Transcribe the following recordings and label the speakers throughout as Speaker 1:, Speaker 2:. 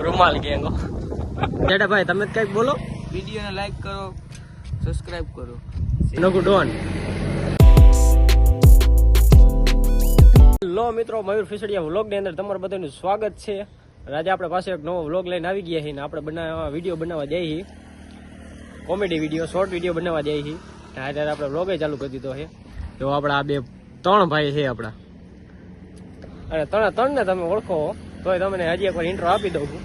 Speaker 1: રૂમાલ ગેંગો જેડા ભાઈ તમે કઈક બોલો.
Speaker 2: વિડીયોને લાઈક કરો, સબસ્ક્રાઇબ કરો.
Speaker 1: નગુ ડોન. લો મિત્રો, મયુર ફિસડિયા વ્લોગ ની અંદર તમારું બધાનું સ્વાગત છે. આજે આપણે પાસે એક નવો વ્લોગ લઈને આવી ગયા છીએ ને આપણે વિડીયો બનાવવા જઈએ છીએ. કોમેડી વિડીયો, શોર્ટ વિડીયો બનાવવા જઈએ છીએ. અત્યારે આપણે વ્લોગ ચાલુ કરી દીધો છે. જો આપણા આ ત્રણ ભાઈ છે આપણા, અને ત્રણ ને તમે ઓળખો તોય તમને હજી એકવાર ઇન્ટ્રો આપી દઉં છું.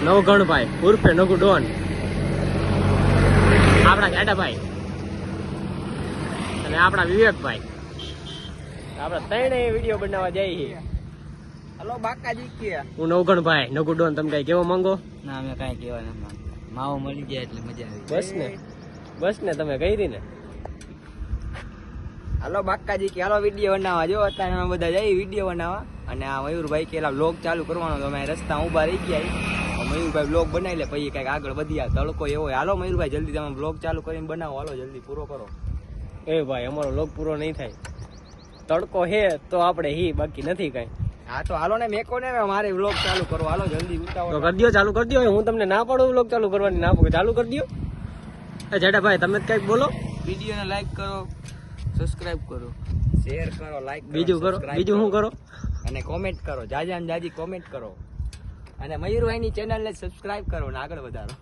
Speaker 1: નવગણભાઈ ઉર્ફે નગુ ડોન, આપણા જાડાભાઈ અને આપણા વિવેકભાઈ. આપણે ત્રણેય વિડીયો બનાવવા જઈએ છીએ.
Speaker 2: હલો બાકાજી કે
Speaker 1: હું નવગણભાઈ નગુ ડોન. તમે કઈ કેવા માંગો?
Speaker 2: ના, અમે કઈ કેવા ના માંગો. માવો મળી જાય એટલે મજા આવી.
Speaker 1: બસ ને તમે કહી ને.
Speaker 2: હાલો બાકાજી કે હાલો વિડીયો બનાવવા. જો અત્યારે અમે બધા જઈએ વિડીયો બનાવવા, અને આ મયુરભાઈ કે વ્લોગ ચાલુ કરવાનો. તો અમે રસ્તા ઉભા રહી ગયા. મયુરભાઈ વ્લોગ બનાવી લે, પછી કઈક આગળ વધ્યા. તડકો એવો હોય. હાલો મયુરભાઈ જલ્દી તમે વ્લોગ ચાલુ કરીને બનાવો. હાલો જલ્દી પૂરો કરો.
Speaker 1: એ ભાઈ અમારો વ્લોગ પૂરો નહીં થાય. તડકો હે તો આપણે બાકી નથી કઈ.
Speaker 2: હા તો હાલો ને, મેકો ને મારે વ્લોગ ચાલુ કરો. હાલો જલ્દી ઉતાવળ
Speaker 1: તો કરી દો, ચાલુ કરી દો. હું તમને ના પાડું વ્લોગ ચાલુ કરવાની, ના પાડું ચાલુ કરી દો. જેડા ભાઈ તમે કઈક બોલો.
Speaker 2: વિડીયોને લાઈક કરો, સબસ્ક્રાઇબ કરો, શેર કરો, લાઈક
Speaker 1: બીજું કરો. બીજું શું કરો?
Speaker 2: અને કોમેન્ટ કરો. જાજા ને જાજી કોમેન્ટ કરો. અને મયુરભાઈની ચેનલને સબસ્ક્રાઇબ કરો ને આગળ વધારો.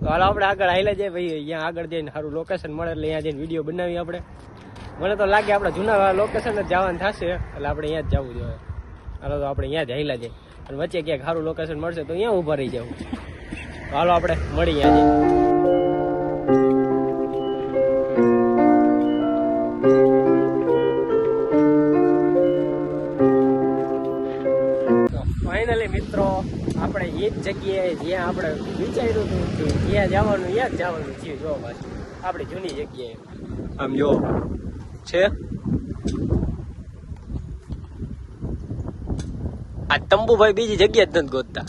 Speaker 1: તો હાલો આપણે આગળ આવેલા જાય ભાઈ. અહીંયા આગળ જઈને સારું લોકેશન મળે એટલે અહીંયા જઈને વિડીયો બનાવી આપણે. મને તો લાગે આપણે જૂના લોકેશન જ જવાનું થશે, એટલે આપણે અહીંયા જ જવું જોઈએ. હાલો તો આપણે અહીંયા જ આવેલા જાય, અને વચ્ચે ક્યાંક સારું લોકેશન મળશે તો અહીંયા ઊભા રહી જવું. તો હાલો આપણે મળી અહીંયા જઈએ. ફાઇનલી મિત્રો, આપણે એ જ જગ્યાએ જ્યાં આપણે વિચાર્યું હતું ત્યાં જવાનું, ત્યાં જ જવાનું છે. જો પાછું આપણી જૂની જગ્યાએ આમ જો છે આ તંબુભાઈ. બીજી જગ્યા જ નથી ગોતતા,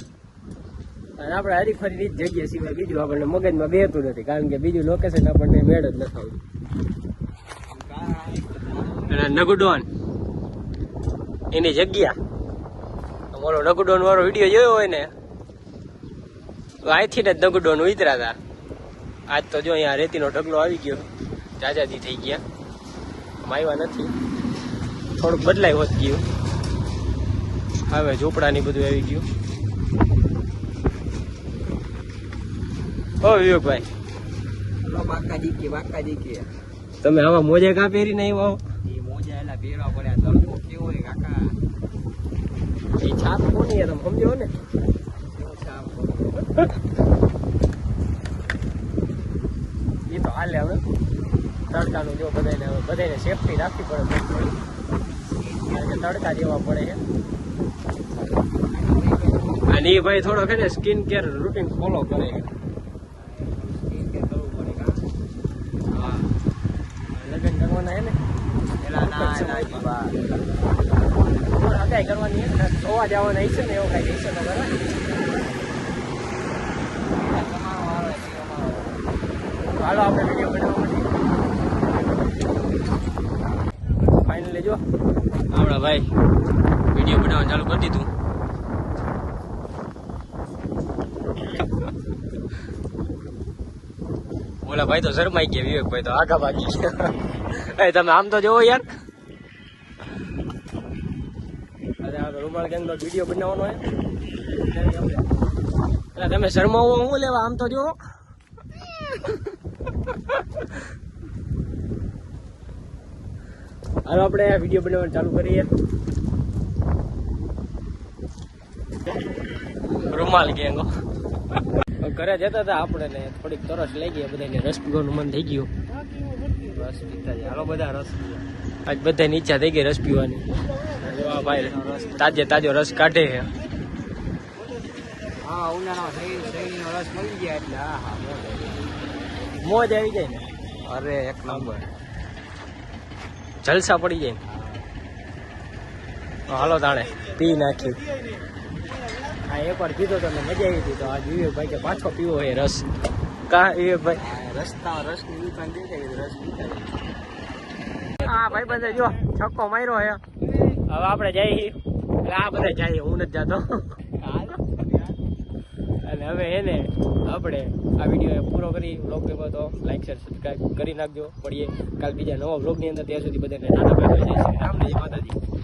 Speaker 1: અને આપણે હરીફરી જ જગ્યા સિવાય બીજું આપણને મગજમાં બેહતું નથી, કારણ કે બીજું લોકેશન આપણને મેળ જ નથી આવતું. અને નગુડોન એની જગ્યા, ઓલો નગુડોન વાળો વિડીયો જોયો હોય ને તો અહીંથી જ નગુડોન ઉતર્યા હતા. આજ તો જો અહીંયા રેતીનો ઢગલો આવી ગયો, જાજાદી થઈ ગયા. આવ્યા નથી, થોડુંક બદલાય હોત ગયું. હવે ઝૂંપડાની બધું આવી ગયું. ઓ વિવેકભાઈ,
Speaker 2: બાકાજી કે
Speaker 1: તમે આવા મોજે કા પહેરીને આવ્યા હો?
Speaker 2: એ મોજા એલા પહેરવા પડ્યા. તડકો કેવો હોય કાકા.
Speaker 1: એ છાપ કોની તમે સમજો ને. એ તો હાલે. હવે તડકાનું જો બધાને સેફટી રાખવી પડે, કારણ કે તડકા જેવા પડે છે. અને એ ભાઈ થોડોક ને સ્કિન કેર રૂટીન ફોલો કરે છે. હા, લગ્ન કરવાના હે ને હગાઈ કરવાની હે ને, જોવા જવાના હશે ને, એવું કઈ હશે તો બરાબર. હાલો આપણે વિડીયો બનાવવા માટે ફાઇનલી જો આપણા ભાઈ વિડીયો બનાવવાનું ચાલુ કરી દીધું. ઓલા ભાઈ તો શરમાઈ ગયા, વિવેકભાઈ તો આગા ભાગી ગયા. તમે આમ તો જોવો યાર. અરે આ રૂમાલ ગેંગનો વિડીયો બનાવવાનો હોય એટલે તમે શરમાવો હું લેવા, આમ તો જોવો. હાલો આપણે આ વિડીયો બનાવવાનું ચાલુ કરીએ. રૂમાલ ગેંગો ઘરે જતા હતા આપણે ને થોડીક તરસ લઈ ગઈ, બધાને રસ પીવાનું મન થઈ ગયું.
Speaker 2: રસ પીતા જાય. હાલો બધા રસ.
Speaker 1: આજ બધાની ઈચ્છા થઈ ગઈ રસ પીવાની. ભાઈ તાજે તાજો રસ કાઢે છે.
Speaker 2: હા, ઉનાળામાં શેરડીનો રસ મળી ગયા એટલે હા
Speaker 1: મોજ આવી જાય ને.
Speaker 2: અરે એક નંબર,
Speaker 1: જલસા પડી જાય ને. હાલો તાણે પી નાખ્યું. હા, એકવાર પીધો તો મજા આવી હતી. તો આજ વિવેકભાઈ કે પાછો પીવો હોય રસ. કા વિવેકભાઈ?
Speaker 2: રસની દુકાન દેખાય, રસ પીતા.
Speaker 1: હા ભાઈ બંધ જો છક્કો માર્યો હે. હવે આપણે જઈએ એટલે આ બધા જાય, હું નથી જાતો. અને હવે એને આપણે આ વિડીયો પૂરો કરી. વ્લોગ ગમ્યો તો લાઈક શેર સબસ્ક્રાઈબ કરી નાખજો. મળીએ કાલ બીજા નવા વ્લોગની અંદર. ત્યાં સુધી બધાને નાના ભાઈ જય શ્રી રામ, જય માતાજી.